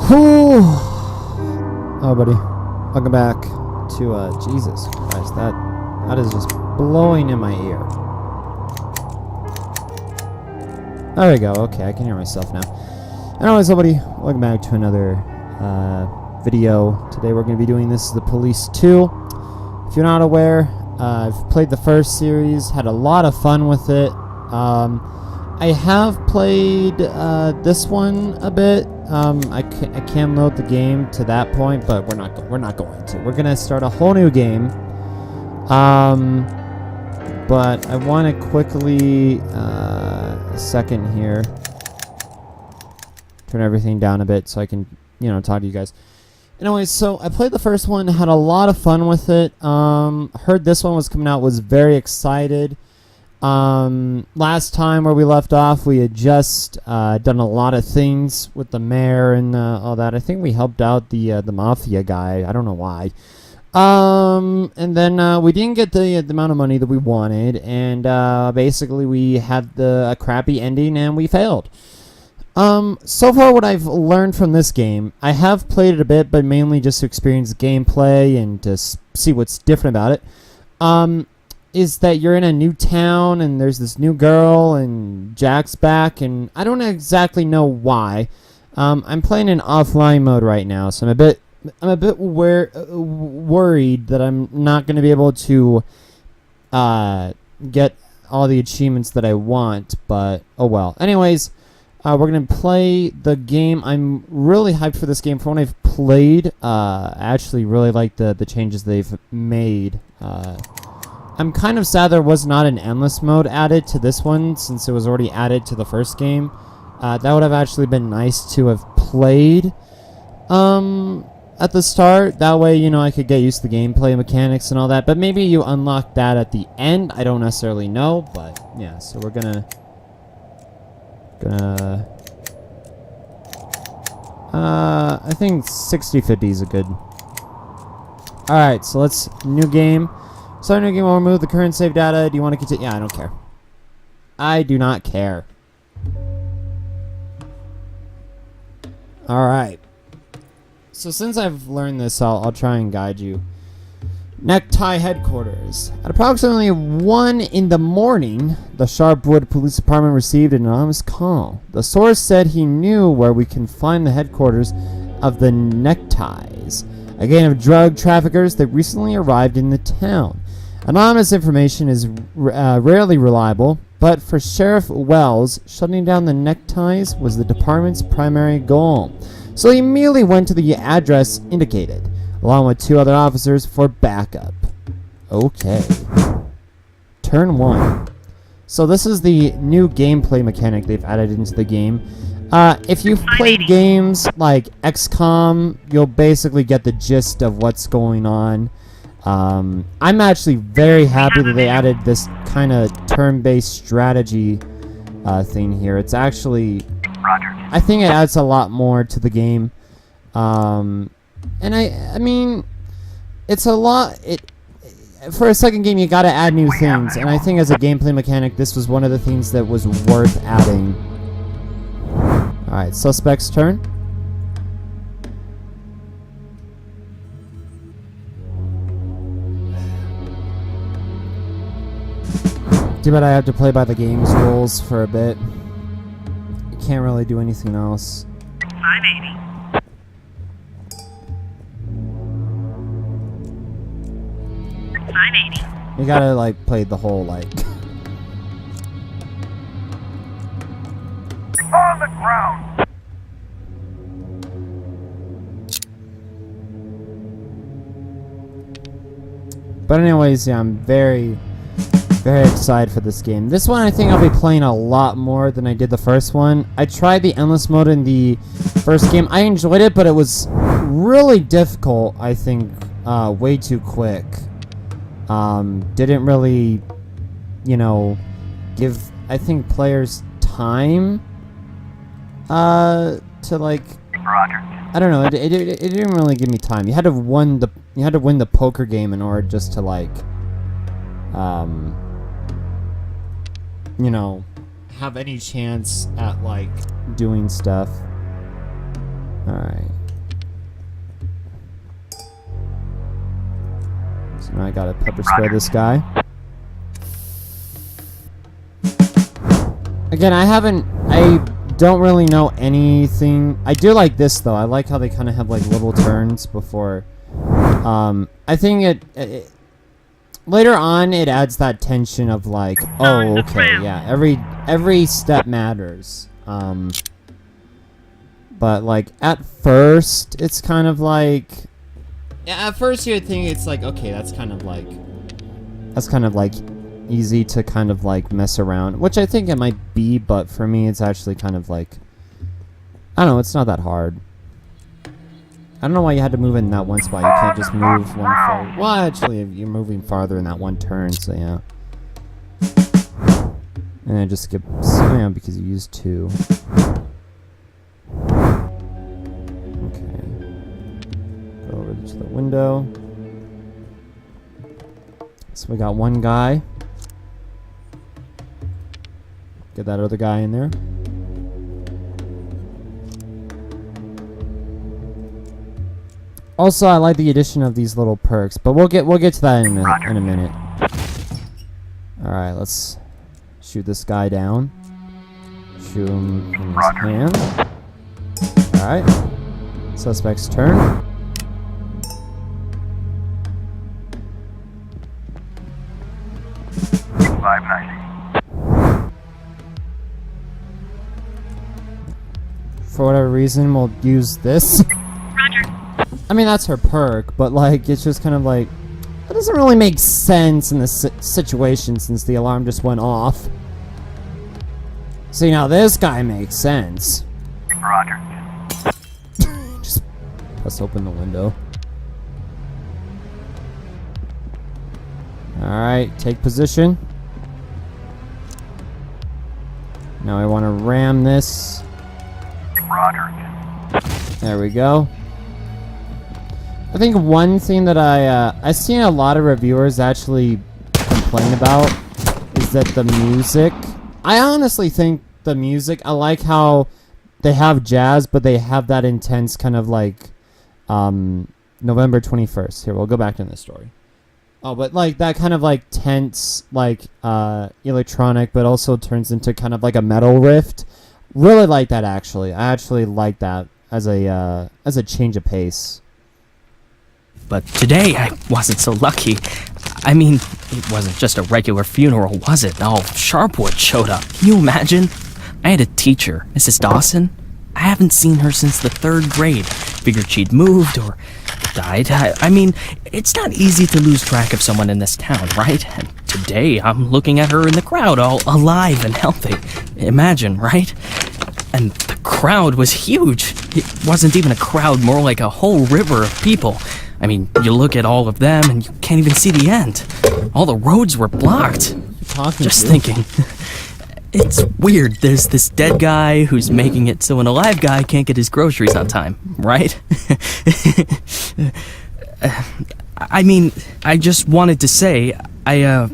Whew. Oh, buddy. Welcome back to, Jesus Christ. That is just blowing in my ear. There we go. Okay, I can hear myself now. Anyways, everybody, welcome back to another video. Today we're going to be doing This is the Police 2. If you're not aware, I've played the first series, had a lot of fun with it. I have played this one a bit. I can load the game to that point, but we're not going to. We're going to start a whole new game. But I want to quickly a second here, turn everything down a bit so I can, talk to you guys. Anyways, so I played the first one, had a lot of fun with it. Heard this one was coming out, was very excited. Last time where we left off, we had just done a lot of things with the mayor and all that. I think we helped out the mafia guy. I don't know why. And then we didn't get the amount of money that we wanted, and basically we had a crappy ending and we failed. So far what I've learned from this game, I have played it a bit, but mainly just to experience gameplay and to see what's different about it, is that you're in a new town and there's this new girl and Jack's back, and I don't exactly know why. I'm playing in offline mode right now, so I'm a bit worried that I'm not going to be able to get all the achievements that I want, but oh well. Anyways, we're going to play the game. I'm really hyped for this game. For when I've played, I actually really like the changes they've made. I'm kind of sad there was not an endless mode added to this one, since it was already added to the first game. That would have actually been nice to have played at the start. That way, I could get used to the gameplay mechanics and all that. But maybe you unlock that at the end. I don't necessarily know, but yeah. So we're gonna I think 60-50 is a good. All right, so let's new game. Start a new game. We'll remove the current save data. Do you want to continue? Yeah, I don't care. I do not care. All right. So since I've learned this, I'll try and guide you. Necktie headquarters. At approximately 1 in the morning, the Sharpwood Police Department received an anonymous call. The source said he knew where we can find the headquarters of the Neckties, a gang of drug traffickers that recently arrived in the town. Anonymous information is rarely reliable, but for Sheriff Wells, shutting down the Neckties was the department's primary goal. So he immediately went to the address indicated, along with 2 other officers for backup. Okay. Turn 1. So this is the new gameplay mechanic they've added into the game. If you've played games like XCOM, you'll basically get the gist of what's going on. I'm actually very happy that they added this kind of turn-based strategy thing here. It's actually... I think it adds a lot more to the game. And I mean, it's a lot. For a second game, you gotta add new things. And I think as a gameplay mechanic, this was one of the things that was worth adding. Alright, suspect's turn. Too bad I have to play by the game's rules for a bit. Can't really do anything else. 580. You gotta play the whole on the ground. But anyways, yeah, I'm very excited for this game. This one I think I'll be playing a lot more than I did the first one. I tried the endless mode in the first game. I enjoyed it, but it was really difficult, I think, way too quick. Didn't really, give, I think, players time, to Roger. I don't know, it didn't really give me time. You had to win the poker game in order just to, have any chance at, doing stuff. All Alright. So now I gotta pepper spray this guy. Again, I don't really know anything. I do like this though. I like how they kind of have like little turns before. I think it later on it adds that tension of like, oh, okay, yeah, every step matters. But like at first, it's kind of like, yeah, at first you think it's like, okay, that's kind of like easy to kind of like mess around, which I think it might be, but for me it's actually kind of like, I don't know, it's not that hard. I don't know why you had to move in that one spot. You can't just move one forward. Well, actually, you're moving farther in that one turn, so yeah. And I just skip Sam because you used 2. Okay. Go over to the window. So we got one guy. Get that other guy in there. Also, I like the addition of these little perks, but we'll get to that in a minute. All right, let's shoot this guy down. Shoot him in his hand. All right. Suspect's turn. For whatever reason, we'll use this. I mean, that's her perk, but like, it's just kind of like, that doesn't really make sense in this situation since the alarm just went off. See, now this guy makes sense. Roger. Just press open the window. Alright, take position. Now I want to ram this. Roger. There we go. I think one thing that I've seen a lot of reviewers actually complain about is that the music. I honestly think the music, I like how they have jazz, but they have that intense kind of like November 21st. Here, we'll go back to the story. Oh, but like that kind of like tense, like electronic, but also turns into kind of like a metal riff. Really like that actually. I actually like that as a change of pace. But today, I wasn't so lucky. I mean, it wasn't just a regular funeral, was it? Oh, Sharpwood showed up. Can you imagine? I had a teacher, Mrs. Dawson. I haven't seen her since the 3rd grade. Figured she'd moved or died. I mean, it's not easy to lose track of someone in this town, right? And today, I'm looking at her in the crowd, all alive and healthy. Imagine, right? And the crowd was huge. It wasn't even a crowd, more like a whole river of people. I mean, you look at all of them and you can't even see the end. All the roads were blocked. Just thinking. It's weird. There's this dead guy who's making it so an alive guy can't get his groceries on time, right? I mean, I just wanted to say, I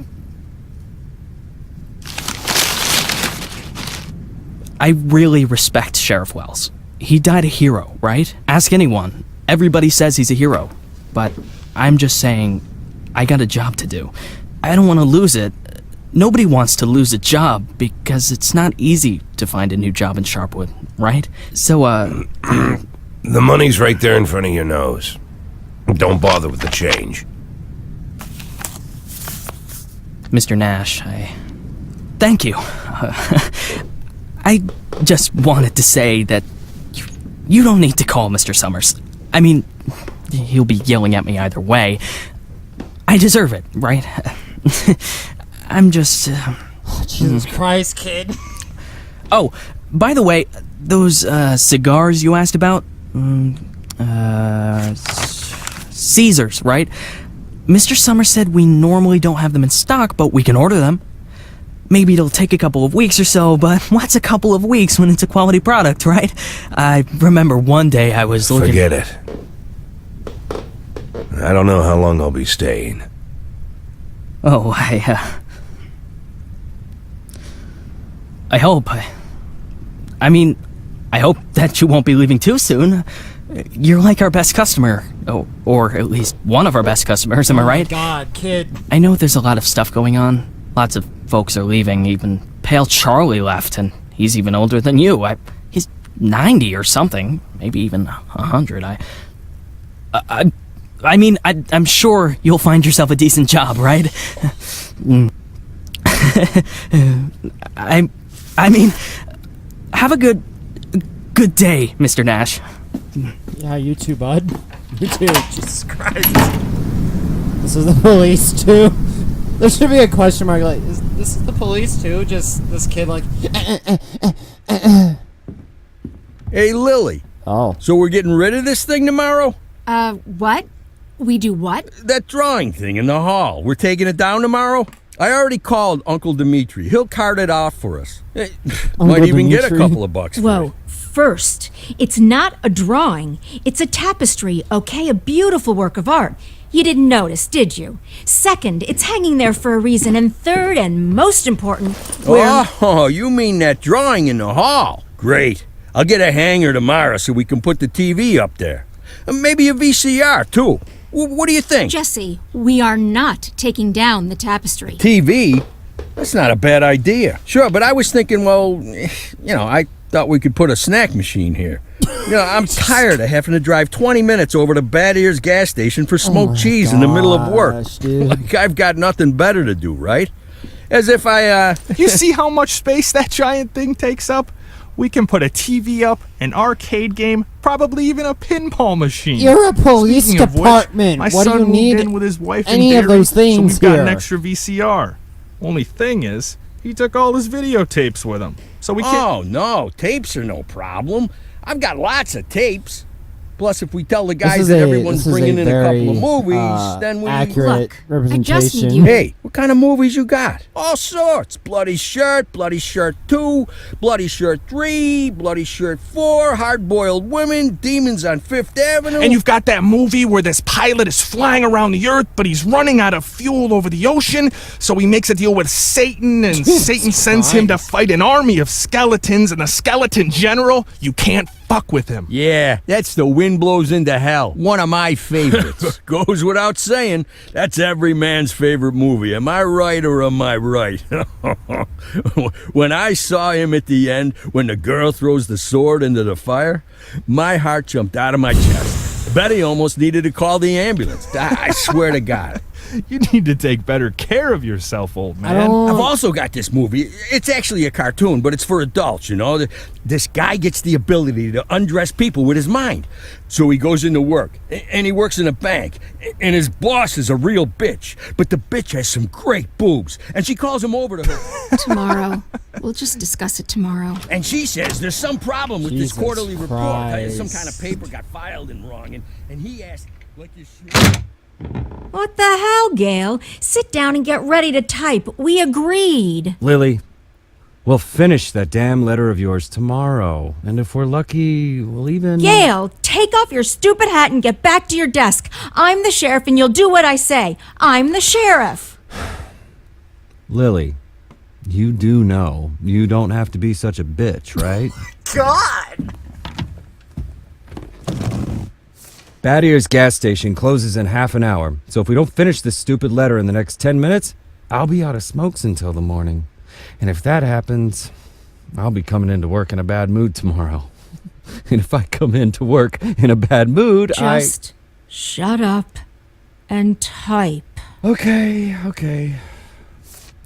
really respect Sheriff Wells. He died a hero, right? Ask anyone. Everybody says he's a hero. But I'm just saying, I got a job to do. I don't want to lose it. Nobody wants to lose a job because it's not easy to find a new job in Sharpwood, right? So, The money's right there in front of your nose. Don't bother with the change. Mr. Nash, thank you. I just wanted to say that you don't need to call Mr. Summers. I mean, he'll be yelling at me either way. I deserve it, right? I'm just... Jesus Christ, kid. Oh, by the way, those cigars you asked about? Caesars, right? Mr. Summers said we normally don't have them in stock, but we can order them. Maybe it'll take a couple of weeks or so, but what's a couple of weeks when it's a quality product, right? I remember one day I was looking... Forget it. I don't know how long I'll be staying. Oh, I hope. I mean, I hope that you won't be leaving too soon. You're like our best customer. Oh, or at least one of our best customers, am I right? God, kid. I know there's a lot of stuff going on. Lots of folks are leaving. Even Pale Charlie left, and he's even older than you. He's 90 or something. Maybe even 100. I'm sure you'll find yourself a decent job, right? I mean, have a good day, Mr. Nash. Yeah, you too, bud. You too. Jesus Christ. This is the police too. There should be a question mark. Like, this is the police too? Just this kid, like. Hey, Lily. Oh. So we're getting rid of this thing tomorrow? What? We do what? That drawing thing in the hall. We're taking it down tomorrow? I already called Uncle Dimitri. He'll cart it off for us. Might even get a Dimitri? couple of bucks for Whoa. it. First, it's not a drawing. It's a tapestry, okay? A beautiful work of art. You didn't notice, did you? Second, it's hanging there for a reason. And third, and most important, Oh, you mean that drawing in the hall? Great. I'll get a hanger tomorrow so we can put the TV up there. Maybe a VCR, too. What do you think? Jesse, we are not taking down the tapestry. TV? That's not a bad idea. Sure, but I was thinking, well, I thought we could put a snack machine here. I'm tired of having to drive 20 minutes over to Bad Ears gas station for smoked cheese in the middle of work. Dude. Like I've got nothing better to do, right? As if I, You see how much space that giant thing takes up? We can put a TV up, an arcade game, probably even a pinball machine. You're a police Speaking of which, department. my What do son you moved need in with his wife any and of those dairy, things so we've got an here? extra VCR. Only thing is, he took all his videotapes with him, so we can't. oh no, tapes are no problem. I've got lots of tapes. Plus, if we tell the guys that everyone's bringing in a couple of movies, then we... accurate Look, representation. I just need you- Hey, what kind of movies you got? All sorts. Bloody Shirt 2, Bloody Shirt 3, Bloody Shirt 4, Hard-Boiled Women, Demons on Fifth Avenue. And you've got that movie where this pilot is flying around the earth, but he's running out of fuel over the ocean, so he makes a deal with Satan, and Satan sends him to fight an army of skeletons, and the skeleton general, you can't fuck with him. Yeah, that's The Wind Blows into Hell. One of my favorites. Goes without saying, that's every man's favorite movie. Am I right or am I right? When I saw him at the end, when the girl throws the sword into the fire, my heart jumped out of my chest. Betty almost needed to call the ambulance. I swear to God. You need to take better care of yourself, old man. I've also got this movie. It's actually a cartoon, but it's for adults, This guy gets the ability to undress people with his mind. So he goes into work, and he works in a bank, and his boss is a real bitch. But the bitch has some great boobs, and she calls him over to her. Tomorrow. We'll just discuss it tomorrow. And she says there's some problem with Jesus this quarterly report. Christ. Some kind of paper got filed in wrong, and he asked, like you should... What the hell, Gail? Sit down and get ready to type. We agreed. Lily, we'll finish that damn letter of yours tomorrow. And if we're lucky, we'll even... Gail, take off your stupid hat and get back to your desk. I'm the sheriff and you'll do what I say. I'm the sheriff. Lily, you do know you don't have to be such a bitch, right? God! Bad Ears gas station closes in half an hour, so if we don't finish this stupid letter in the next 10 minutes, I'll be out of smokes until the morning. And if that happens, I'll be coming into work in a bad mood tomorrow. And if I come into work in a bad mood, Just shut up and type. Okay.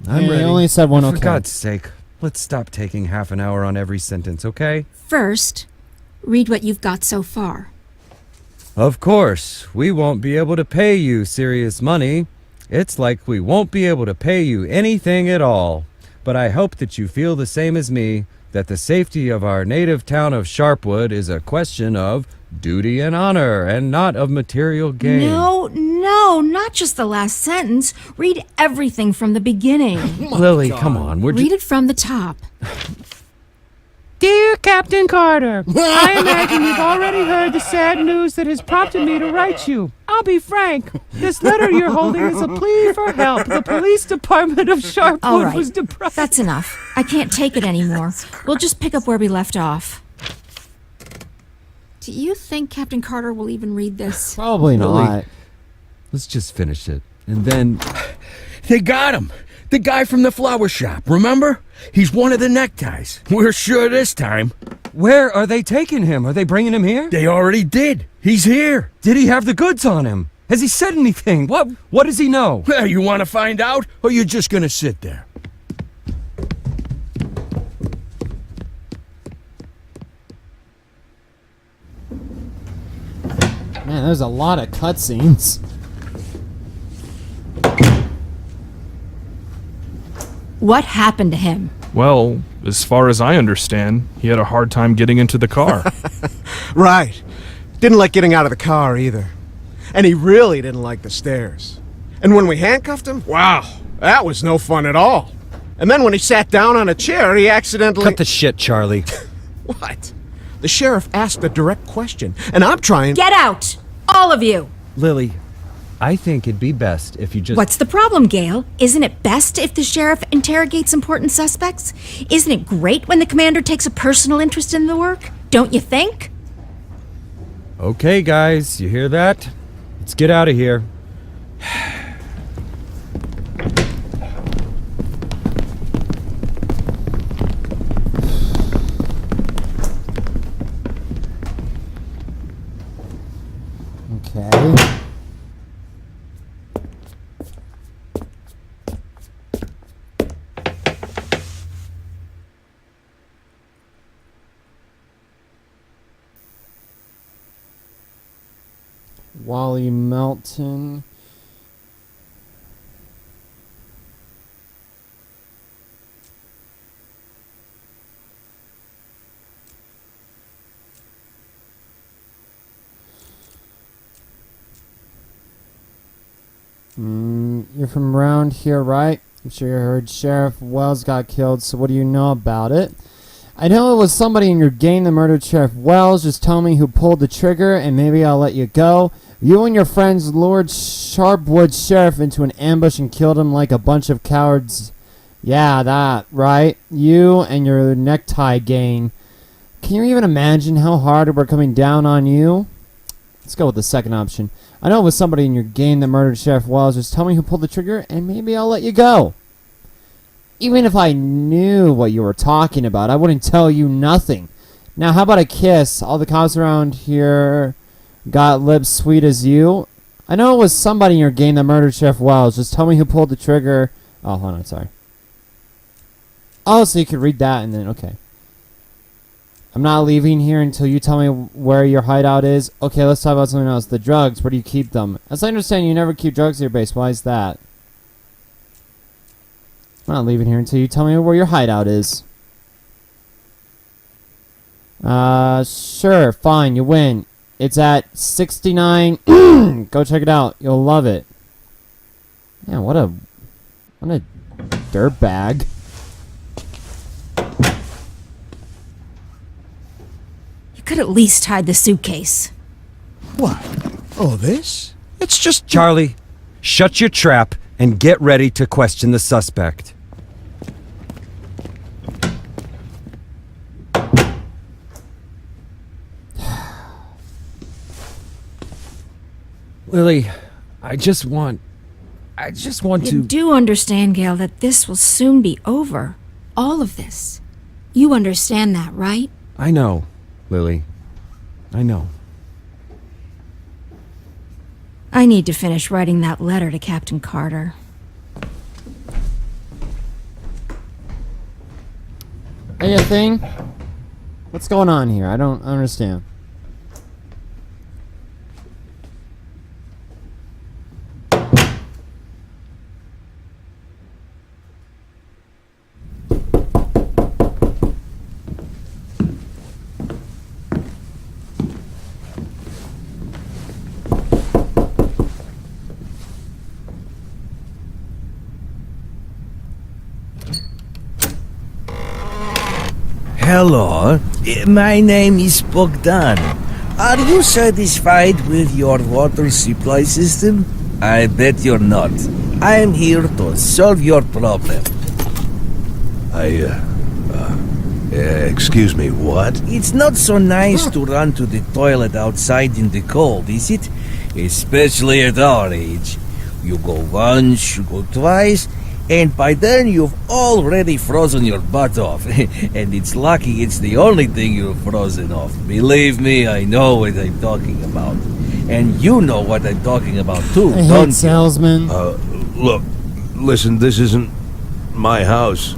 I'm Yeah, ready. you only said one For okay. God's sake, let's stop taking half an hour on every sentence, okay? First, read what you've got so far. Of course, we won't be able to pay you serious money. It's like we won't be able to pay you anything at all. But I hope that you feel the same as me, that the safety of our native town of Sharpwood is a question of duty and honor, and not of material gain. No, not just the last sentence. Read everything from the beginning. Lily, come on. Read it from the top. Dear Captain Carter, I imagine you've already heard the sad news that has prompted me to write you. I'll be frank. This letter you're holding is a plea for help. The police department of Sharpwood All right, was deprived. that's enough. I can't take it anymore. We'll just pick up where we left off. Do you think Captain Carter will even read this? Probably not. Let's just finish it. And then... They got him! The guy from the flower shop, remember? He's one of the neckties. We're sure this time. Where are they taking him? Are they bringing him here? They already did. He's here. Did he have the goods on him? Has he said anything? What does he know? You want to find out, or you're just gonna sit there? Man, there's a lot of cutscenes. What happened to him? Well, as far as I understand, he had a hard time getting into the car. Right. Didn't like getting out of the car either. And he really didn't like the stairs. And when we handcuffed him, wow, that was no fun at all. And then when he sat down on a chair, he accidentally... Cut the shit, Charlie. What? The sheriff asked a direct question, and I'm trying... Get out! All of you! Lily, I think it'd be best if you just... What's the problem, Gale? Isn't it best if the sheriff interrogates important suspects? Isn't it great when the commander takes a personal interest in the work? Don't you think? Okay, guys, you hear that? Let's get out of here. Okay. Wally Melton. You're from around here, right? I'm sure you heard Sheriff Wells got killed, so what do you know about it? I know it was somebody in your gang that murdered Sheriff Wells. Just tell me who pulled the trigger, and maybe I'll let you go. You and your friends lured Sharpwood Sheriff into an ambush and killed him like a bunch of cowards. Yeah, that, right? You and your necktie gang. Can you even imagine how hard we're coming down on you? Let's go with the second option. I know it was somebody in your gang that murdered Sheriff Wells. Just tell me who pulled the trigger, and maybe I'll let you go. Even if I knew what you were talking about, I wouldn't tell you nothing. Now, how about a kiss? All the cops around here got lips sweet as you. I know it was somebody in your gang that murdered Sheriff Wells. Just tell me who pulled the trigger. Oh, hold on, sorry. Oh, so you could read that and then, okay. I'm not leaving here until you tell me where your hideout is. Okay, let's talk about something else. The drugs, where do you keep them? As I understand, you never keep drugs at your base. Why is that? I'm not leaving here until you tell me where your hideout is. Sure, fine, you win. It's at 69. Go check it out. You'll love it. Yeah, what a dirtbag. You could at least hide the suitcase. What? Oh, this? It's just... Charlie, shut your trap and get ready to question the suspect. Lily, I just want You to... do understand, Gale, that this will soon be over. All of this. You understand that, right? I know, Lily. I know. I need to finish writing that letter to Captain Carter. Hey, a thing? What's going on here? I don't understand. Hello, my name is Bogdan. Are you satisfied with your water supply system? I bet you're not. I am here to solve your problem. Excuse me, what? It's not so nice to run to the toilet outside in the cold, is it? Especially at our age. You go once, you go twice, and by then you've already frozen your butt off. And it's lucky it's the only thing you've frozen off. Believe me, I know what I'm talking about. And you know what I'm talking about too, I don't hate salesmen. Look, listen, this isn't my house.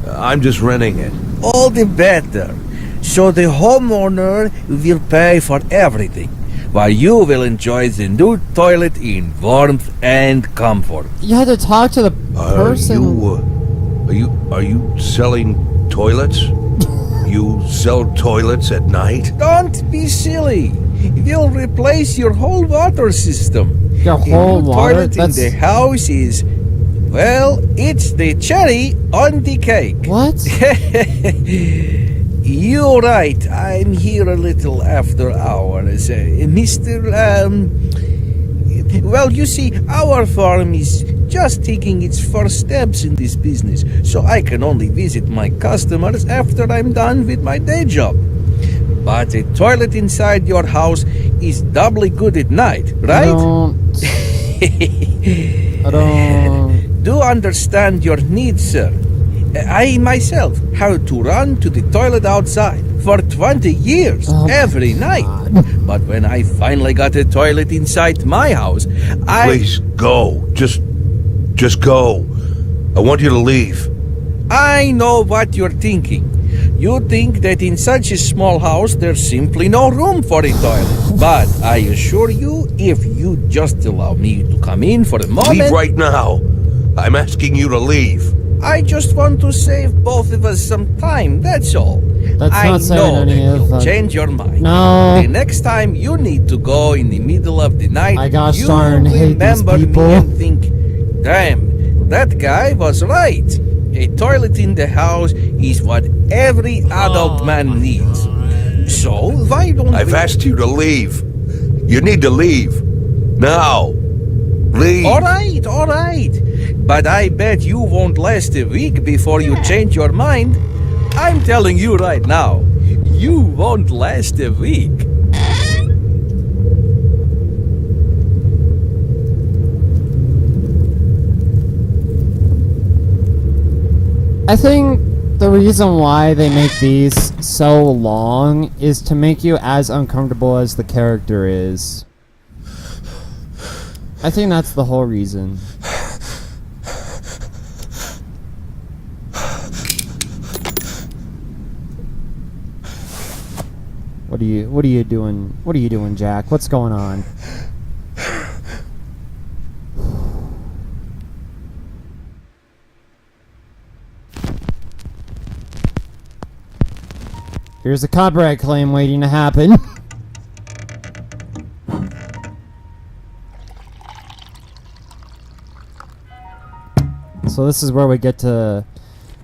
I'm just renting it. All the better. So the homeowner will pay for everything, while you will enjoy the new toilet in warmth and comfort. You had to talk to the person. Are you selling toilets? You sell toilets at night? Don't be silly. We'll replace your whole water system. Your whole the new water? toilet in the house is, well, it's the cherry on the cake. What? You're right. I'm here a little after hours. Mr. Well, you see, our farm is just taking its first steps in this business, so I can only visit my customers after I'm done with my day job. But a toilet inside your house is doubly good at night, right? I don't... Do understand your needs, sir. I myself had to run to the toilet outside for 20 years, every night. But when I finally got a toilet inside my house, Please, go. Just go. I want you to leave. I know what you're thinking. You think that in such a small house there's simply no room for a toilet. But I assure you, if you just allow me to come in for a moment... Leave right now. I'm asking you to leave. I just want to save both of us some time, that's all. That's I not saying know any that of you'll that. change your mind. No. The next time you need to go in the middle of the night, I gosh you darn hate these remember me people. and think, damn, that guy was right. A toilet in the house is what every adult man needs. So why don't I've asked you to leave. You need to leave. Now. Leave. All right. But I bet you won't last a week before you change your mind. I'm telling you right now, you won't last a week. I think the reason why they make these so long is to make you as uncomfortable as the character is. I think that's the whole reason. What are you doing? What are you doing, Jack? What's going on? Here's a copyright claim waiting to happen. So this is where we get to...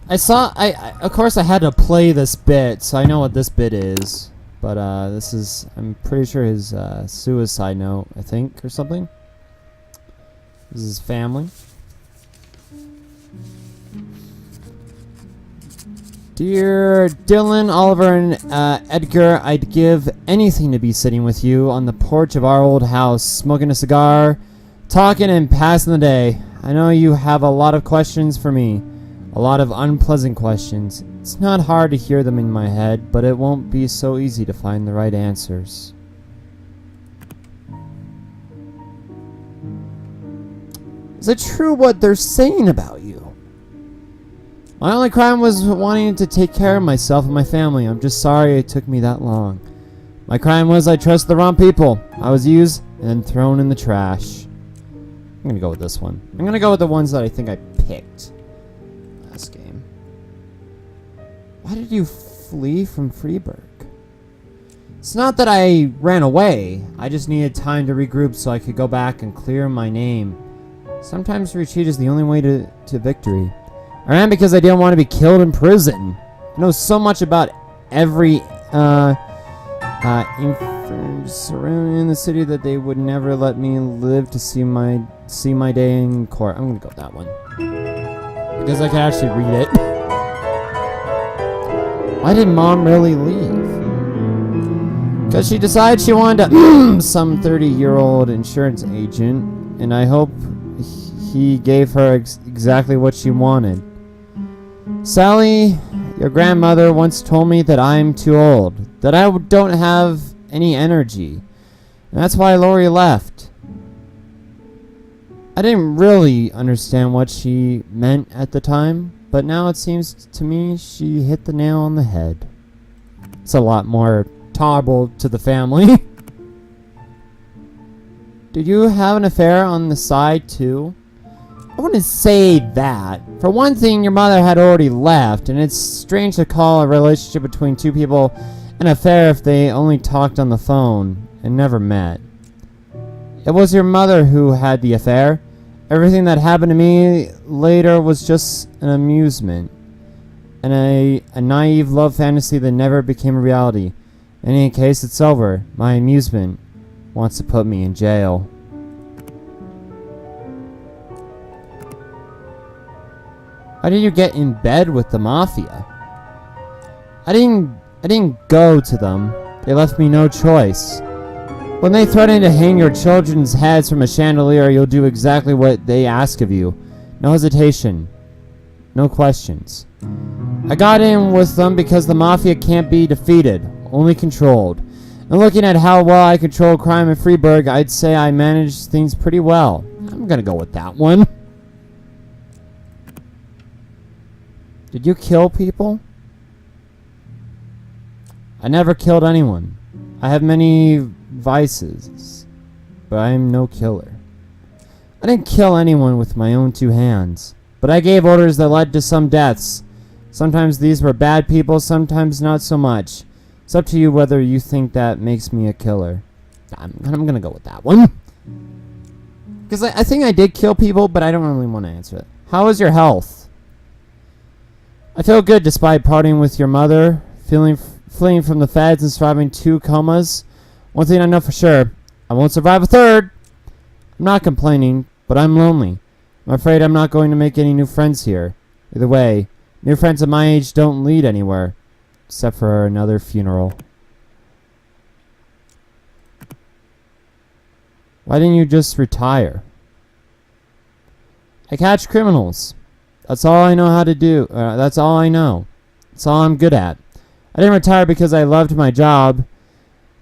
of course I had to play this bit, so I know what this bit is. But this is, I'm pretty sure his suicide note, I think, or something. This is his family. Dear Dylan, Oliver, and Edgar, I'd give anything to be sitting with you on the porch of our old house, smoking a cigar, talking and passing the day. I know you have a lot of questions for me, a lot of unpleasant questions. It's not hard to hear them in my head, but it won't be so easy to find the right answers. Is it true what they're saying about you? My only crime was wanting to take care of myself and my family. I'm just sorry it took me that long. My crime was I trusted the wrong people. I was used and then thrown in the trash. I'm gonna go with this one. I'm gonna go with the ones that I think I picked last game. Why did you flee from Freeburg? It's not that I ran away. I just needed time to regroup so I could go back and clear my name. Sometimes retreat is the only way to victory. I ran because I didn't want to be killed in prison. I know so much about every infant surrounding the city that they would never let me live to see my day in court. I'm gonna go with that one because I can actually read it. Why did Mom really leave? Because she decided she wanted to some 30-year-old insurance agent, and I hope he gave her exactly what she wanted. Sally, your grandmother once told me that I'm too old, that I don't have any energy, and that's why Lori left. I didn't really understand what she meant at the time, but now it seems to me she hit the nail on the head. It's a lot more tolerable to the family. Did you have an affair on the side too? I wouldn't say that. For one thing, your mother had already left, and it's strange to call a relationship between two people an affair if they only talked on the phone and never met. It was your mother who had the affair. Everything that happened to me later was just an amusement, and a naive love fantasy that never became a reality. In any case, it's over. My amusement wants to put me in jail. How did you get in bed with the mafia? I didn't go to them. They left me no choice. When they threaten to hang your children's heads from a chandelier, you'll do exactly what they ask of you. No hesitation. No questions. I got in with them because the mafia can't be defeated, only controlled. And looking at how well I control crime in Freeburg, I'd say I managed things pretty well. I'm gonna go with that one. Did you kill people? I never killed anyone. I have many vices, but I am no killer. I didn't kill anyone with my own two hands, but I gave orders that led to some deaths. Sometimes these were bad people, sometimes not so much. It's up to you whether you think that makes me a killer. I'm gonna go with that one. Because I think I did kill people, but I don't really want to answer it. How is your health? I feel good despite parting with your mother, fleeing from the feds and surviving 2 comas. One thing I know for sure, I won't survive a third. I'm not complaining, but I'm lonely. I'm afraid I'm not going to make any new friends here. Either way, new friends at my age don't lead anywhere, except for another funeral. Why didn't you just retire? I catch criminals. That's all I know how to do. That's all I know. That's all I'm good at. I didn't retire because I loved my job,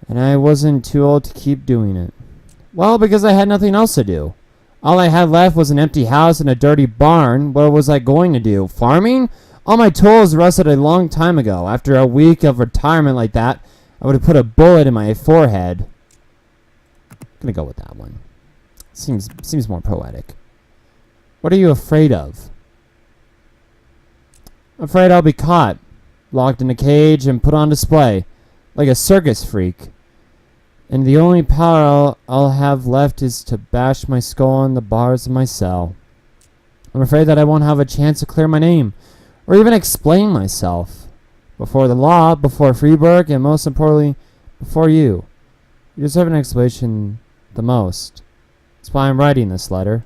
and I wasn't too old to keep doing it. Well, because I had nothing else to do. All I had left was an empty house and a dirty barn. What was I going to do? Farming? All my tools rusted a long time ago. After a week of retirement like that, I would have put a bullet in my forehead. I'm gonna go with that one. Seems more poetic. What are you afraid of? I'm afraid I'll be caught, locked in a cage and put on display, like a circus freak. And the only power I'll have left is to bash my skull on the bars of my cell. I'm afraid that I won't have a chance to clear my name, or even explain myself. Before the law, before Freeburg, and most importantly, before you. You deserve an explanation the most. That's why I'm writing this letter.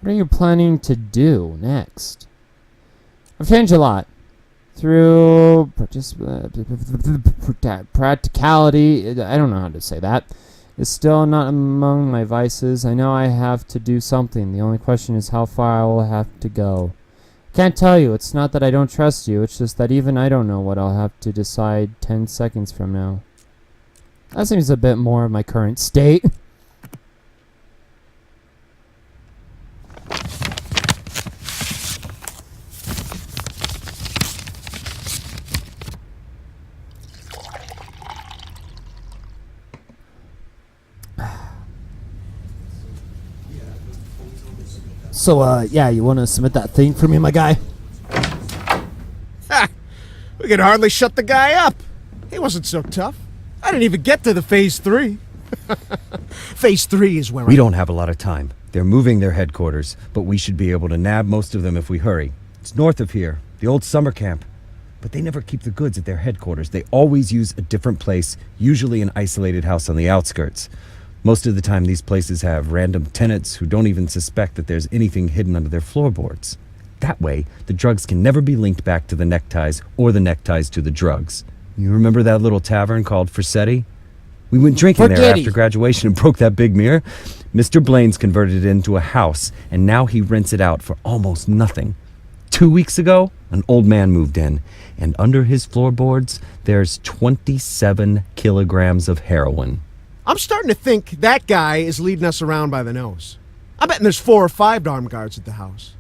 What are you planning to do next? I've changed a lot. Through practicality, I don't know how to say that. It's still not among my vices. I know I have to do something. The only question is how far I will have to go. I can't tell you. It's not that I don't trust you. It's just that even I don't know what I'll have to decide 10 seconds from now. That seems a bit more of my current state. So, yeah, you want to submit that thing for me, my guy? Ha! We could hardly shut the guy up. He wasn't so tough. I didn't even get to the Phase 3. Phase 3 is where We don't have a lot of time. They're moving their headquarters, but we should be able to nab most of them if we hurry. It's north of here, the old summer camp. But they never keep the goods at their headquarters. They always use a different place, usually an isolated house on the outskirts. Most of the time, these places have random tenants who don't even suspect that there's anything hidden under their floorboards. That way, the drugs can never be linked back to the neckties or the neckties to the drugs. You remember that little tavern called Forsetti? We went drinking there after graduation and broke that big mirror. Mr. Blaine's converted it into a house, and now he rents it out for almost nothing. 2 weeks ago, an old man moved in, and under his floorboards, there's 27 kilograms of heroin. I'm starting to think that guy is leading us around by the nose. I bet there's 4 or 5 armed guards at the house.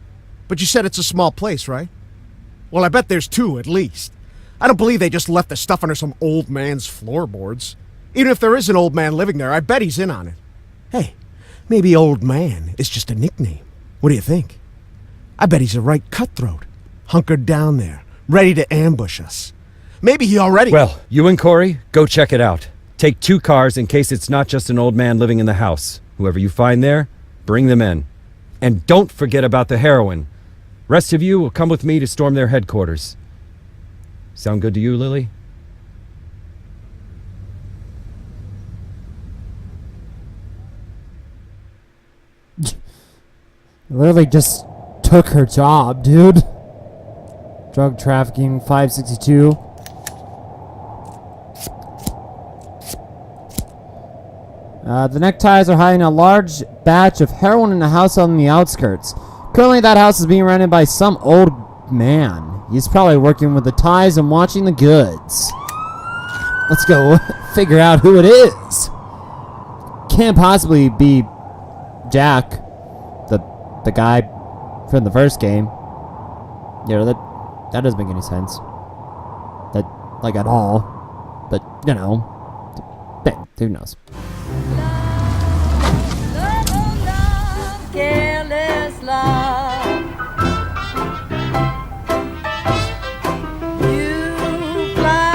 But you said it's a small place, right? Well, I bet there's 2 at least. I don't believe they just left the stuff under some old man's floorboards. Even if there is an old man living there, I bet he's in on it. Hey, maybe old man is just a nickname. What do you think? I bet he's a right cutthroat, hunkered down there, ready to ambush us. Maybe he already... Well, you and Corey, go check it out. Take 2 cars in case it's not just an old man living in the house. Whoever you find there, bring them in. And don't forget about the heroin. Rest of you will come with me to storm their headquarters. Sound good to you, Lilly? Literally just took her job, dude. Drug trafficking, 562. The neckties are hiding a large batch of heroin in a house on the outskirts. Currently, that house is being rented by some old man. He's probably working with the ties and watching the goods. Let's go figure out who it is. Can't possibly be Jack, the guy from the first game. You know, that doesn't make any sense. That, like, at all. But, you know, who knows? Careless love. You fly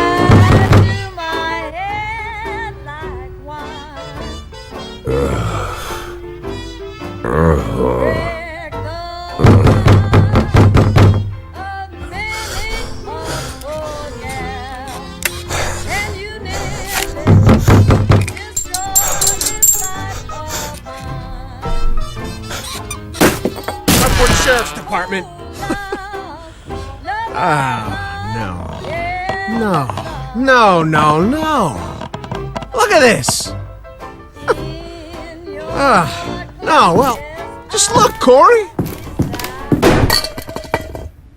to my head like wine. Break the of many a yeah. And you nearly destroy this life of mine. Sharpwood Sheriff's Department. No. Look at this. No, well, just look, Corey.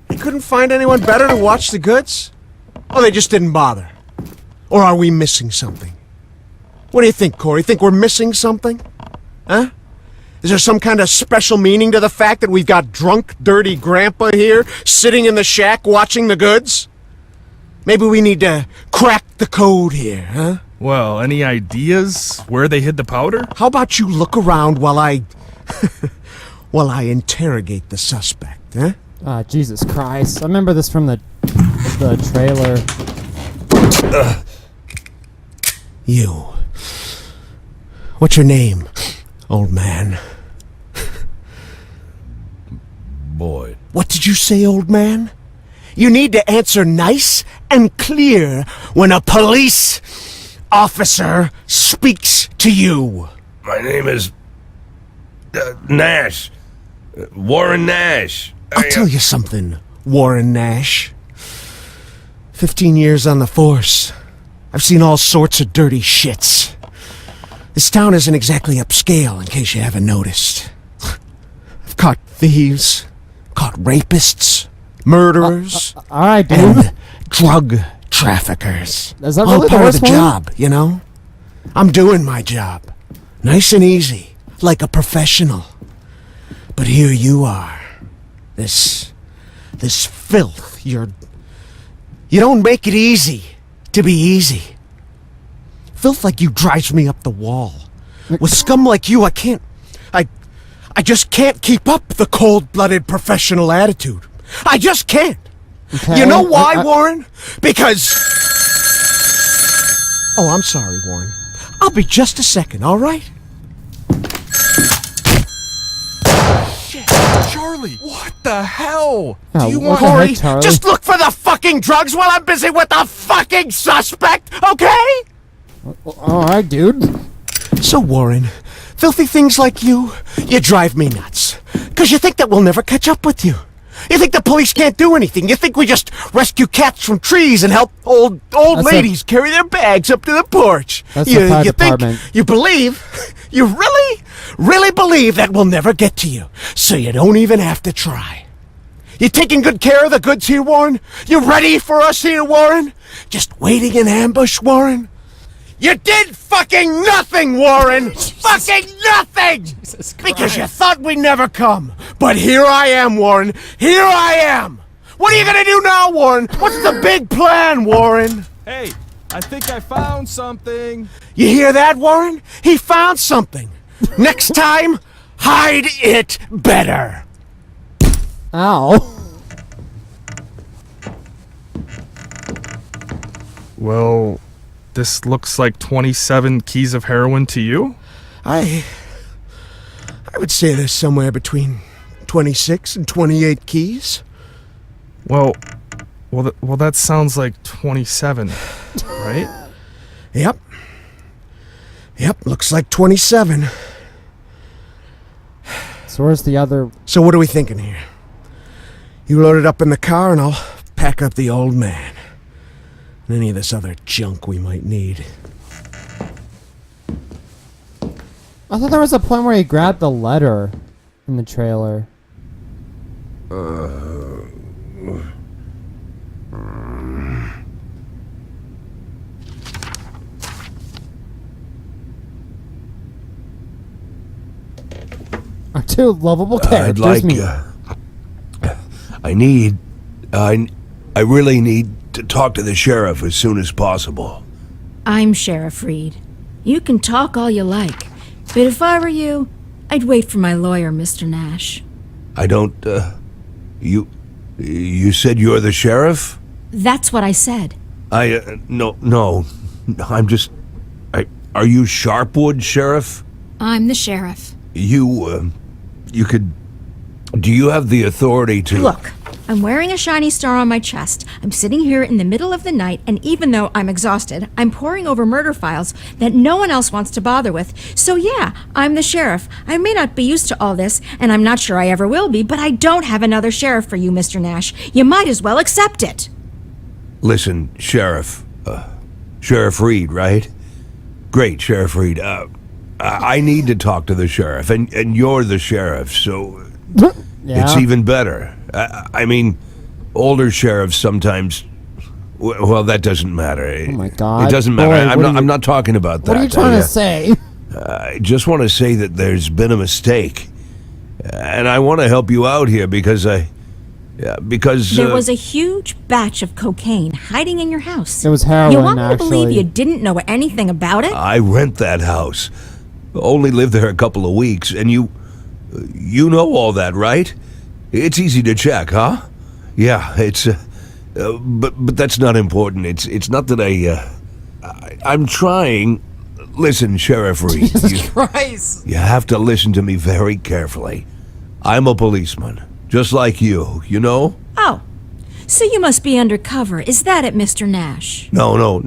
They couldn't find anyone better to watch the goods? Or they just didn't bother? Or are we missing something? What do you think, Corey? Think we're missing something? Huh? Is there some kind of special meaning to the fact that we've got drunk, dirty grandpa here, sitting in the shack watching the goods? Maybe we need to crack the code here, huh? Well, any ideas where they hid the powder? How about you look around while I... while I interrogate the suspect, huh? Ah, Jesus Christ. I remember this from the trailer. You. What's your name, old man? Boyd. What did you say, old man? You need to answer nice and clear when a police officer speaks to you. My name is... Nash. Warren Nash. I'll tell you something, Warren Nash. 15 years on the force. I've seen all sorts of dirty shits. This town isn't exactly upscale, in case you haven't noticed. I've caught thieves, caught rapists, murderers, all right, dude. and drug traffickers. Is that all really part the of the worst one? job, you know? I'm doing my job. Nice and easy, like a professional. But here you are. This filth. You don't make it easy to be easy. Filth like you drives me up the wall. With scum like you, I just can't keep up the cold-blooded professional attitude. I just can't. Okay, You know why, Warren? Because... Oh, I'm sorry, Warren. I'll be just a second, all right? Charlie, what the hell? Oh, Do you what want... the heck, Corey, Charlie? just look for the fucking drugs while I'm busy with the fucking suspect, okay? All right, dude. So, Warren, filthy things like you drive me nuts. 'Cause you think that we'll never catch up with you. You think the police can't do anything? You think we just rescue cats from trees and help old ladies carry their bags up to the porch? That's you the fire think, department. you believe, you really believe that we'll never get to you, so you don't even have to try. You taking good care of the goods here, Warren? You ready for us here, Warren? Just waiting in ambush, Warren? You did fucking nothing, Warren! Fucking nothing! Because you thought we'd never come. But here I am, Warren. Here I am! What are you gonna do now, Warren? What's the big plan, Warren? Hey, I think I found something. You hear that, Warren? He found something. Next time, hide it better. Ow. Well, this looks like 27 keys of heroin to you? I would say there's somewhere between 26 and 28 keys. Well, that sounds like 27, right? Yep, looks like 27. So where's the other? So what are we thinking here? You load it up in the car and I'll pack up the old man. And any of this other junk we might need. I thought there was a point where he grabbed the letter in the trailer. Our two lovable characters. I'd like. meet. I really need to talk to the sheriff as soon as possible. I'm Sheriff Reed. You can talk all you like, but if I were you, I'd wait for my lawyer, Mr. Nash. I don't. You said you're the sheriff? That's what I said. No. I'm just. Are you Sharpwood, Sheriff? I'm the sheriff. You could. Do you have the authority to. Look, I'm wearing a shiny star on my chest. I'm sitting here in the middle of the night, and even though I'm exhausted, I'm poring over murder files that no one else wants to bother with. So yeah, I'm the sheriff. I may not be used to all this, and I'm not sure I ever will be, but I don't have another sheriff for you, Mr. Nash. You might as well accept it. Listen, Sheriff. Sheriff Reed, right? Great, Sheriff Reed. I need to talk to the sheriff, and you're the sheriff, so Yeah. it's even better. I mean, older sheriffs sometimes. Well, that doesn't matter. Oh my God. It doesn't matter. Boy, I'm not talking about that. What are you trying to say? I just want to say that there's been a mistake, and I want to help you out here because there was a huge batch of cocaine hiding in your house. It was heroin, You want me to actually. believe you didn't know anything about it? I rent that house. Only lived there a couple of weeks, and you know all that, right? It's easy to check, huh? Yeah, it's but that's not important. It's not that I'm trying. Listen, Sheriff Reed. Jesus Christ. You have to listen to me very carefully. I'm a policeman, just like you know? Oh, so you must be undercover. Is that it, Mr. Nash? No,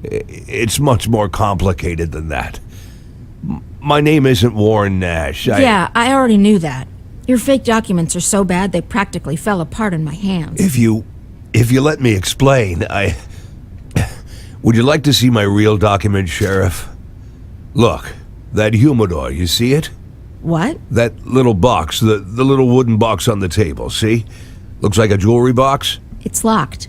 it's much more complicated than that. My name isn't Warren Nash. Yeah, I already knew that. Your fake documents are so bad they practically fell apart in my hands. If you let me explain, would you like to see my real document, Sheriff? Look, that humidor, you see it? What? That little box, the little wooden box on the table, see? Looks like a jewelry box. It's locked.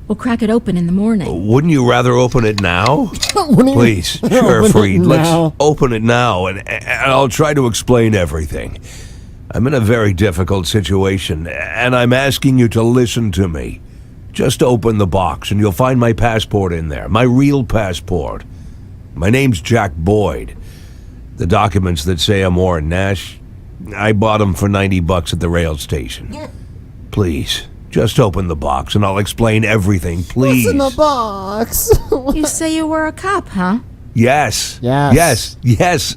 We'll crack it open in the morning. Wouldn't you rather open it now? Please, Sheriff Reed, let's open it now, and I'll try to explain everything. I'm in a very difficult situation, and I'm asking you to listen to me. Just open the box, and you'll find my passport in there, my real passport. My name's Jack Boyd. The documents that say I'm Warren Nash, I bought them for $90 at the rail station. Please, just open the box, and I'll explain everything, please. What's in the box? You say you were a cop, huh? Yes. Yes. Yes.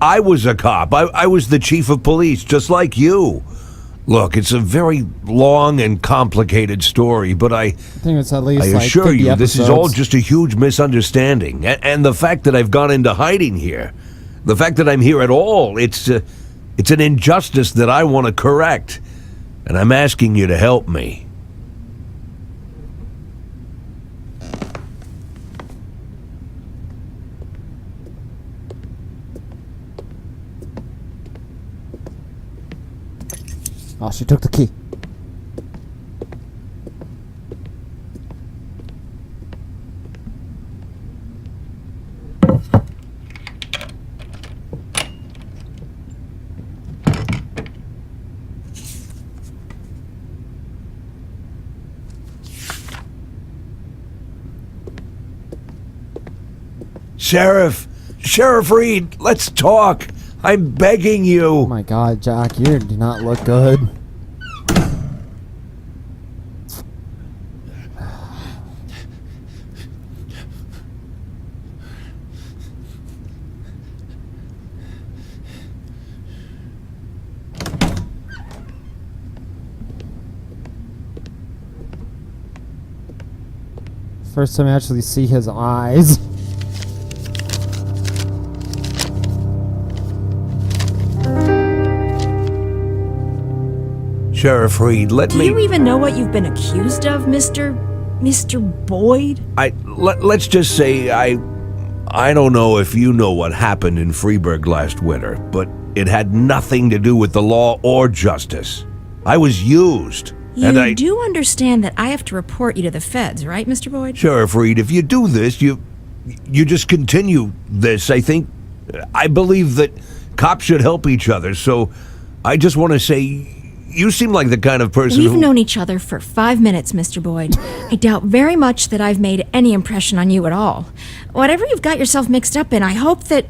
I was a cop. I was the chief of police, just like you. Look, it's a very long and complicated story, but I think it's at least I like assure 50 you, this is all episodes. just a huge misunderstanding. And the fact that I've gone into hiding here, the fact that I'm here at all, it's an injustice that I want to correct. and I'm asking you to help me. Oh, she took the key. Sheriff Reed, let's talk. I'm begging you. Oh my God, Jack, you do not look good. First time I actually see his eyes. Sheriff Reed, let me... Do you even know what you've been accused of, Mr. Boyd? Let's just say I don't know if you know what happened in Freeburg last winter, but it had nothing to do with the law or justice. I was used. You do understand that I have to report you to the feds, right, Mr. Boyd? Sheriff Reed, if you do this, you just continue this. I believe that cops should help each other, so I just want to say you seem like the kind of person We've known each other for 5 minutes, Mr. Boyd. I doubt very much that I've made any impression on you at all. Whatever you've got yourself mixed up in, I hope that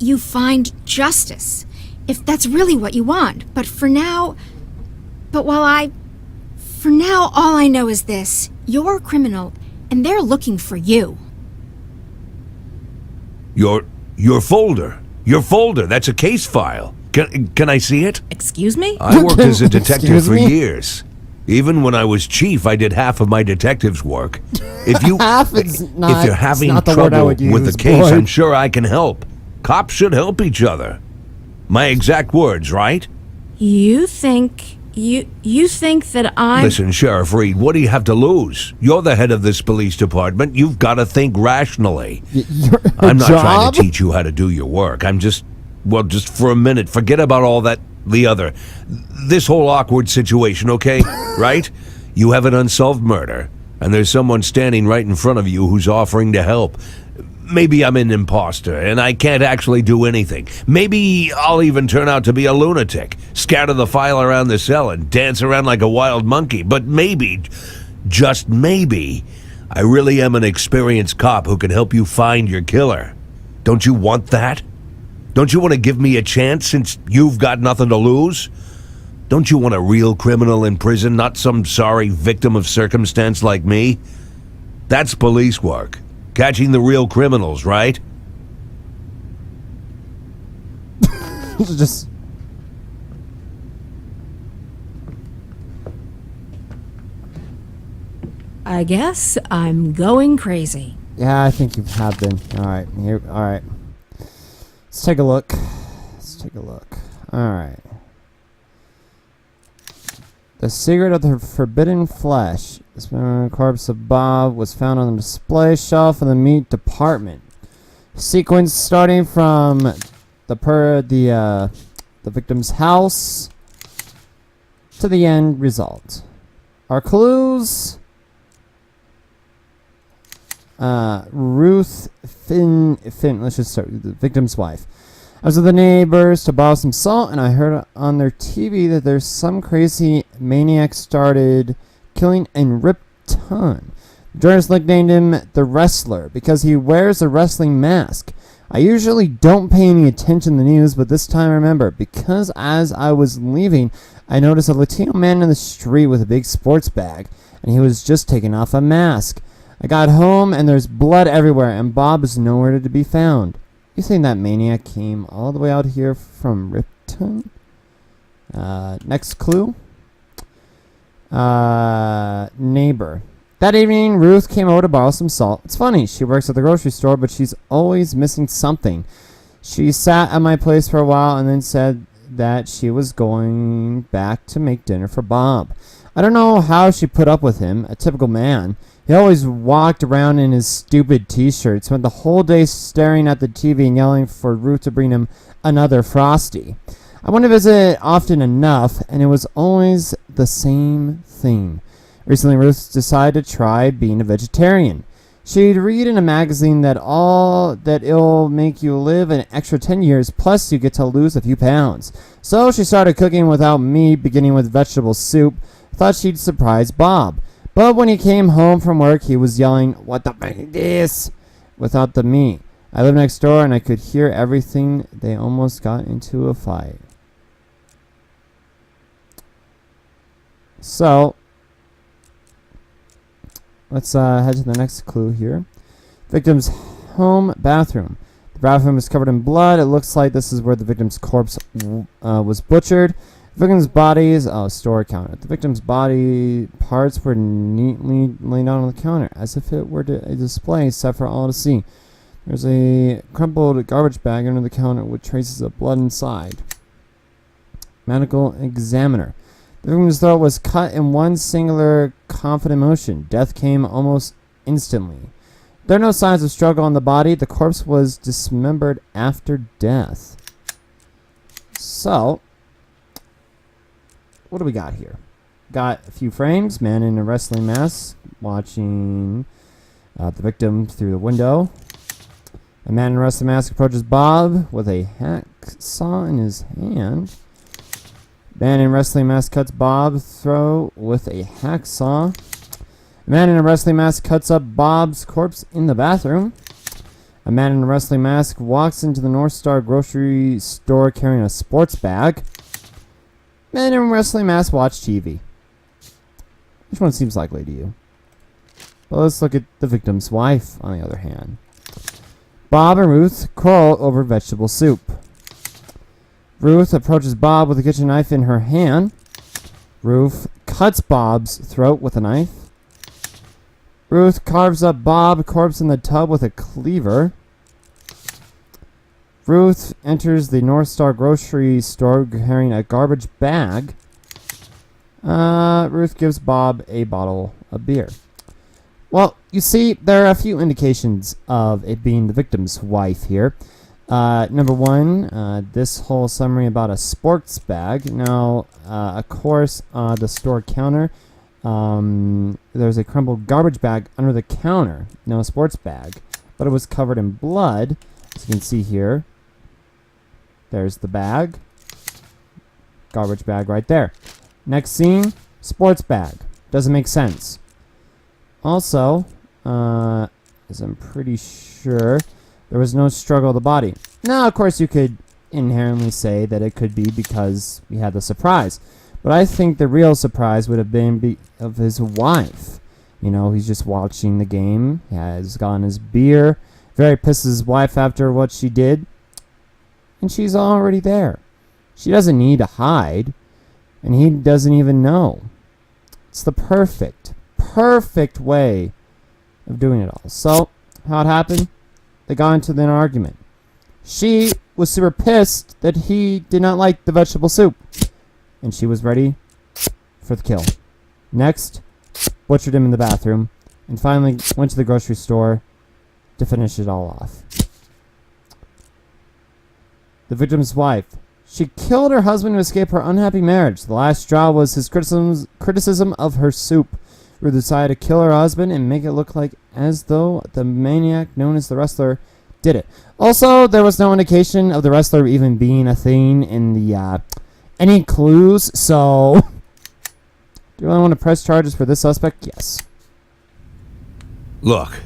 you find justice, if that's really what you want. But for now, all I know is this. You're a criminal, and they're looking for you. Your folder. Your folder. That's a case file. Can I see it? Excuse me? I worked as a detective Excuse for me? years. Even when I was chief, I did half of my detective's work. If you're having trouble with the case, Boyd. I'm sure I can help. Cops should help each other. My exact words, right? You think that I'm... Listen, Sheriff Reed, what do you have to lose? You're the head of this police department. You've got to think rationally. I'm not trying to teach you how to do your work. I'm just for a minute, forget about all that, this whole awkward situation, okay? Right? You have an unsolved murder, and there's someone standing right in front of you who's offering to help. Maybe I'm an imposter, and I can't actually do anything. Maybe I'll even turn out to be a lunatic, scatter the file around the cell and dance around like a wild monkey. But maybe, just maybe, I really am an experienced cop who can help you find your killer. Don't you want that? Don't you want to give me a chance since you've got nothing to lose? Don't you want a real criminal in prison, not some sorry victim of circumstance like me? That's police work. Catching the real criminals, right? Just... I guess I'm going crazy. Yeah, I think you have been. Alright, here. Alright. Let's take a look. Alright. The secret of the forbidden flesh. This corpse of Bob was found on the display shelf in the meat department. Sequence starting from the victim's house to the end result. Our clues: Ruth Finn. Let's just start with the victim's wife. I was with the neighbors to borrow some salt, and I heard on their TV that there's some crazy maniac started killing in Ripton. The journalist nicknamed him the Wrestler because he wears a wrestling mask. I usually don't pay any attention to the news, but this time I remember, because as I was leaving, I noticed a Latino man in the street with a big sports bag, and he was just taking off a mask. I got home, and there's blood everywhere, and Bob is nowhere to be found. You think that maniac came all the way out here from Ripton? Next clue. Neighbor. That evening, Ruth came over to borrow some salt. It's funny, she works at the grocery store, but she's always missing something. She sat at my place for a while and then said that she was going back to make dinner for Bob. I don't know how she put up with him, a typical man. He always walked around in his stupid t-shirt, spent the whole day staring at the TV and yelling for Ruth to bring him another Frosty. I went to visit often enough, and it was always the same thing. Recently, Ruth decided to try being a vegetarian. She'd read in a magazine that it'll make you live an extra 10 years, plus you get to lose a few pounds. So she started cooking without meat, beginning with vegetable soup. Thought she'd surprise Bob. But when he came home from work, he was yelling, "What the fuck is this?" without the meat. I lived next door and I could hear everything. They almost got into a fight. So, let's head to the next clue here. Victim's home bathroom. The bathroom is covered in blood. It looks like this is where the victim's corpse was butchered. The victim's body's store counter. The victim's body parts were neatly laid out on the counter, as if it were a display set for all to see. There's a crumpled garbage bag under the counter with traces of blood inside. Medical examiner. The victim's throat was cut in one singular confident motion. Death came almost instantly. There are no signs of struggle on the body. The corpse was dismembered after death. So, what do we got here? Got a few frames. Man in a wrestling mask watching the victim through the window. A man in a wrestling mask approaches Bob with a hacksaw in his hand. Man in a wrestling mask cuts Bob's throat with a hacksaw. A man in a wrestling mask cuts up Bob's corpse in the bathroom. A man in a wrestling mask walks into the North Star grocery store carrying a sports bag. Men in a wrestling mask watch TV. Which one seems likely to you? Well, let's look at the victim's wife, on the other hand. Bob and Ruth quarrel over vegetable soup. Ruth approaches Bob with a kitchen knife in her hand. Ruth cuts Bob's throat with a knife. Ruth carves up Bob's corpse in the tub with a cleaver. Ruth enters the North Star grocery store carrying a garbage bag. Ruth gives Bob a bottle of beer. Well, you see, there are a few indications of it being the victim's wife here. Number one, this whole summary about a sports bag. Now, of course, the store counter, there's a crumpled garbage bag under the counter. No sports bag, but it was covered in blood, as you can see here. There's the bag. Garbage bag right there. Next scene, sports bag. Doesn't make sense. Also, as I'm pretty sure, there was no struggle of the body. Now, of course, you could inherently say that it could be because we had the surprise. But I think the real surprise would have been of his wife. You know, he's just watching the game. He has gotten his beer. Very pissed at his wife after what she did. And she's already there. She doesn't need to hide. And he doesn't even know. It's the perfect way of doing it all. So, how it happened? They got into an argument. She was super pissed that he did not like the vegetable soup. And she was ready for the kill. Next, butchered him in the bathroom. And finally went to the grocery store to finish it all off. The victim's wife. She killed her husband to escape her unhappy marriage. The last straw was his criticism of her soup. Ruth decided to kill her husband and make it look like as though the maniac known as the wrestler did it. Also, there was no indication of the wrestler even being a thing in the any clues. So, do you really want to press charges for this suspect? Yes. Look.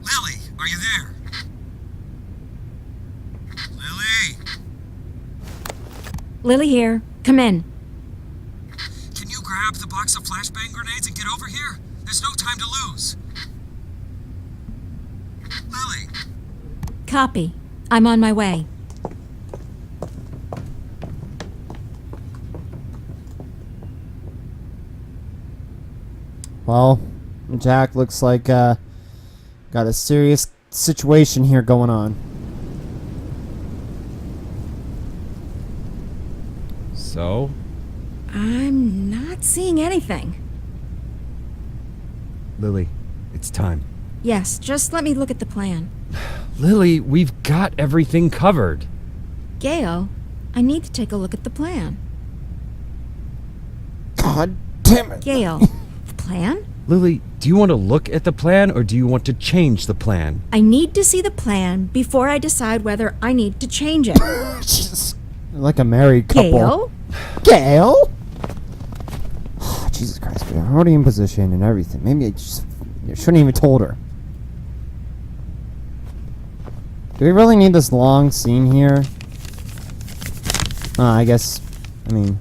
Lilly, are you there? Lilly! Lily here. Come in. Can you grab the box of flashbang grenades and get over here? There's no time to lose. Lilly! Copy. I'm on my way. Well, Jack looks like got a serious situation here going on. So? I'm not seeing anything. Lily, it's time. Yes, just let me look at the plan. Lily, we've got everything covered. Gail, I need to take a look at the plan. God damn it. Gail, the plan? Lily, do you want to look at the plan or do you want to change the plan? I need to see the plan before I decide whether I need to change it. Jesus. Like a married couple. Gail? Gail? Jesus Christ, we're already in position and everything. Maybe I shouldn't even told her. Do we really need this long scene here? I guess, I think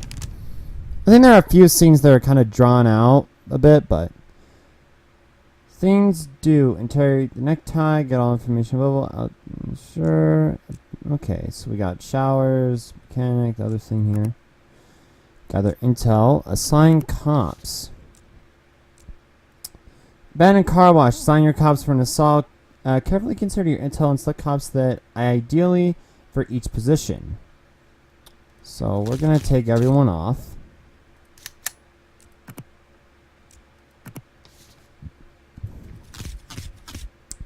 there are a few scenes that are kind of drawn out a bit, but things do. Interrogate the necktie, get all information available. Sure. Okay, so we got showers, mechanic, the other thing here. Gather intel, assign cops. Abandoned car wash, assign your cops for an assault. Carefully consider your intel and select cops that ideally for each position. So we're gonna take everyone off.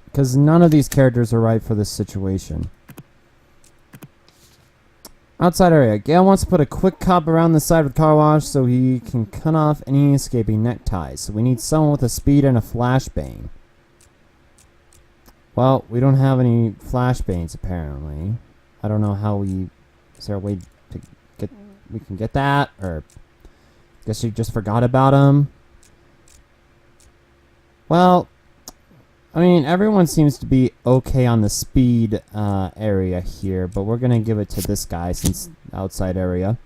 Because none of these characters are right for this situation. Outside area. Gale wants to put a quick cop around the side of the car wash so he can cut off any escaping neckties. So we need someone with a speed and a flashbang. Well, we don't have any flashbangs apparently. I don't know how we... Is there a way to get... We can get that? Or... I guess you just forgot about them. Well... everyone seems to be okay on the speed area here, but we're going to give it to this guy since outside area.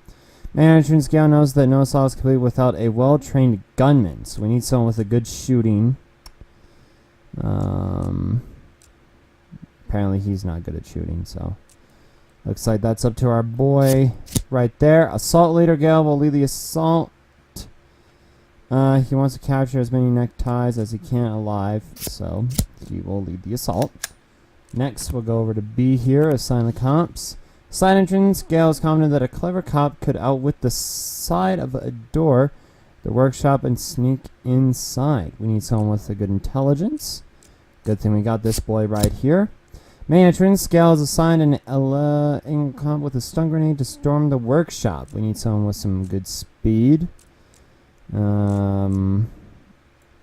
Management Gale knows that no assault is complete without a well-trained gunman, so we need someone with a good shooting. Apparently he's not good at shooting, so... Looks like that's up to our boy right there. Assault leader Gale will lead the assault. He wants to capture as many neckties as he can alive, so he will lead the assault. Next, we'll go over to B here, assign the cops. Side entrance, Gale is confident that a clever cop could outwit the side of a door, the workshop, and sneak inside. We need someone with a good intelligence. Good thing we got this boy right here. Main entrance, Gale is assigned an comp with a stun grenade to storm the workshop. We need someone with some good speed.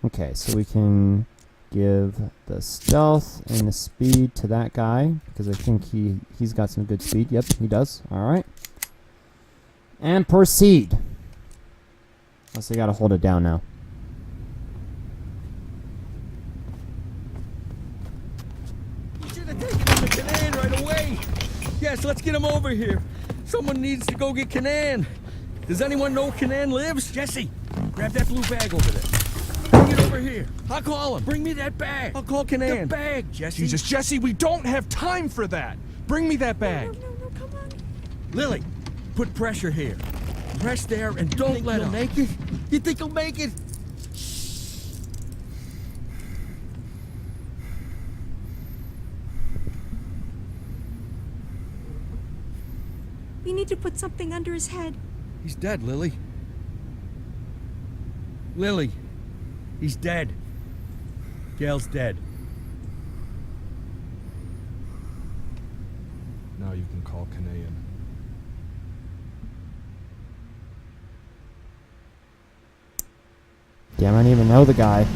Okay, so we can give the stealth and the speed to that guy because I think he's got some good speed. Yep, he does. All right, and proceed. Also, you gotta hold it down now. You should have taken him to Canaan right away. Yes, let's get him over here. Someone needs to go get Canaan. Does anyone know Canaan lives? Jesse, grab that blue bag over there. Bring it over here. I'll call him. Bring me that bag. I'll call Canaan. The bag, Jesse. Jesus, Jesse, we don't have time for that. Bring me that bag. No, come on. Lily, put pressure here. Press there and don't let him. Make it? You think he'll make it? We need to put something under his head. He's dead, Lily. Lily, he's dead. Gail's dead. Now you can call Canaan. Damn, I don't even know the guy.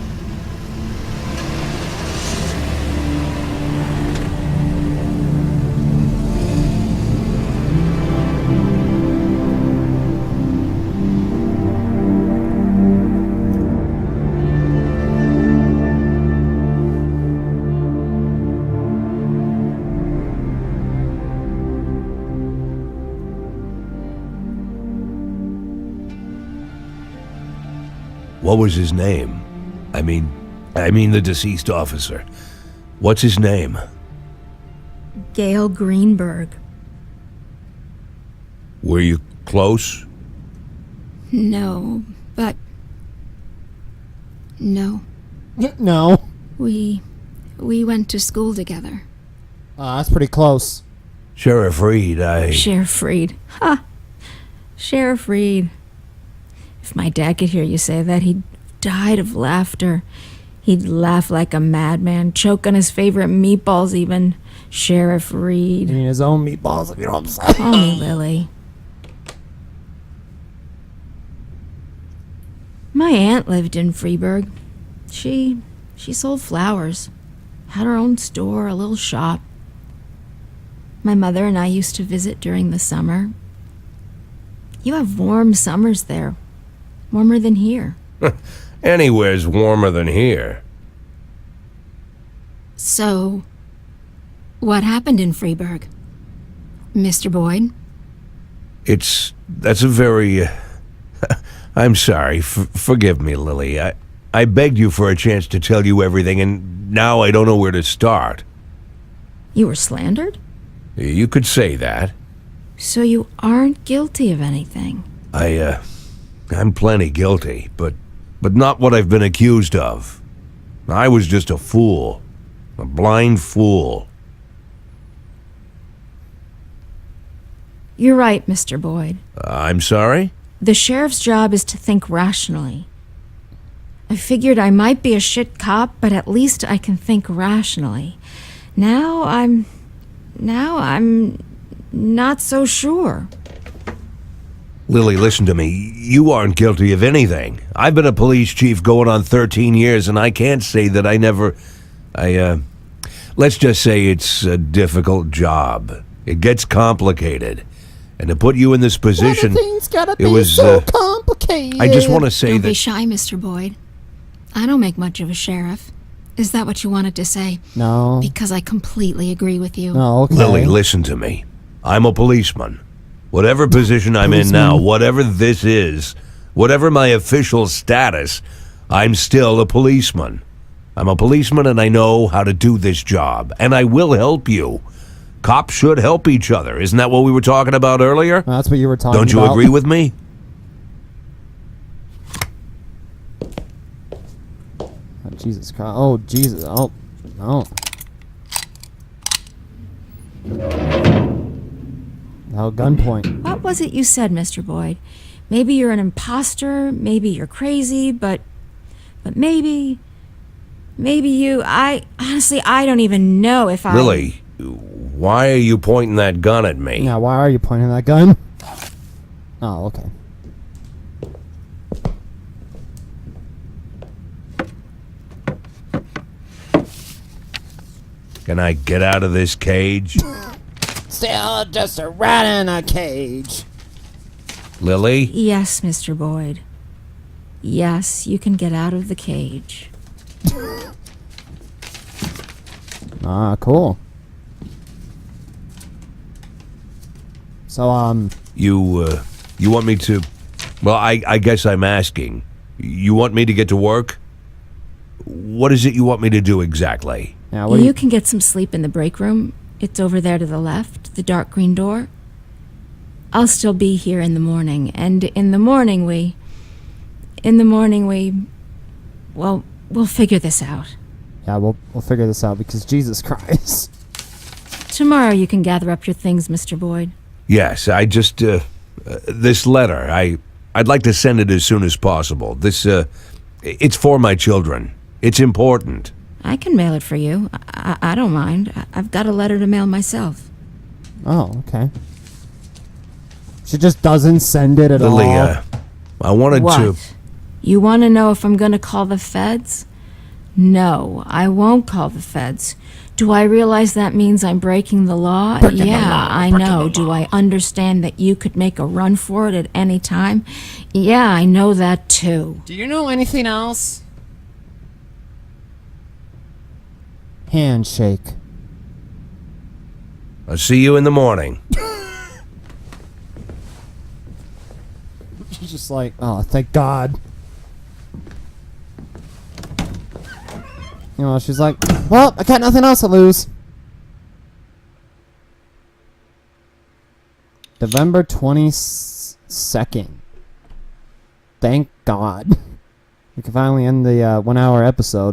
What was his name? I mean the deceased officer. What's his name? Gail Greenberg. Were you close? No, but No. No. We went to school together. That's pretty close. Sheriff Reed, Sheriff Reed. Ha! Sheriff Reed. If my dad could hear you say that, he'd died of laughter. He'd laugh like a madman, choke on his favorite meatballs even. Sheriff Reed. I mean, his own meatballs, if you know what I'm saying. Call me Lily. My aunt lived in Freeburg. She sold flowers. Had her own store, a little shop. My mother and I used to visit during the summer. You have warm summers there. Warmer than here. Anywhere's warmer than here. So, what happened in Freeburg? Mr. Boyd? That's a very... I'm sorry. Forgive me, Lily. I begged you for a chance to tell you everything, and now I don't know where to start. You were slandered? You could say that. So you aren't guilty of anything? I'm plenty guilty, but not what I've been accused of. I was just a fool. A blind fool. You're right, Mr. Boyd. I'm sorry? The sheriff's job is to think rationally. I figured I might be a shit cop, but at least I can think rationally. Now I'm not so sure. Lily, listen to me. You aren't guilty of anything. I've been a police chief going on 13 years, and I can't say that I never... let's just say it's a difficult job. It gets complicated. And to put you in this position, it was so complicated. I just want to say Don't that... be shy, Mr. Boyd. I don't make much of a sheriff. Is that what you wanted to say? No. Because I completely agree with you. No, okay. Lily, listen to me. I'm a policeman. Whatever position I'm in now, whatever this is, whatever my official status, I'm still a policeman. I'm a policeman and I know how to do this job. And I will help you. Cops should help each other. Isn't that what we were talking about earlier? That's what you were talking about. Don't you agree with me? Oh, Jesus Christ. Oh, Jesus. Oh, no. Oh, gunpoint. What was it you said, Mr. Boyd? Maybe you're an imposter, maybe you're crazy, but maybe you... I don't even know if I... Lily, why are you pointing that gun at me? Yeah, why are you pointing that gun? Oh, okay. Can I get out of this cage? Still just a rat in a cage. Lily? Yes, Mr. Boyd. Yes, you can get out of the cage. Ah, cool. So, You want me to... Well, I guess I'm asking. You want me to get to work? What is it you want me to do exactly? yeah, You can get some sleep in the break room. It's over there to the left, the dark green door. I'll still be here in the morning, and in the morning we... Well, we'll figure this out. Yeah, we'll figure this out because Jesus Christ. Tomorrow you can gather up your things, Mr. Boyd. Yes, I just... this letter, I'd like to send it as soon as possible. This, it's for my children. It's important. I can mail it for you. I don't mind. I've got a letter to mail myself. Oh, okay. She just doesn't send it at Lily, all. I wanted What? to... You want to know if I'm going to call the feds? No, I won't call the feds. Do I realize that means I'm breaking the law? I know. Do I understand that you could make a run for it at any time? Yeah, I know that too. Do you know anything else? Handshake. I'll see you in the morning. She's just like, oh, thank God. You know, she's like, well, I got nothing else to lose. November 22nd. Thank God. We can finally end the 1 hour episode.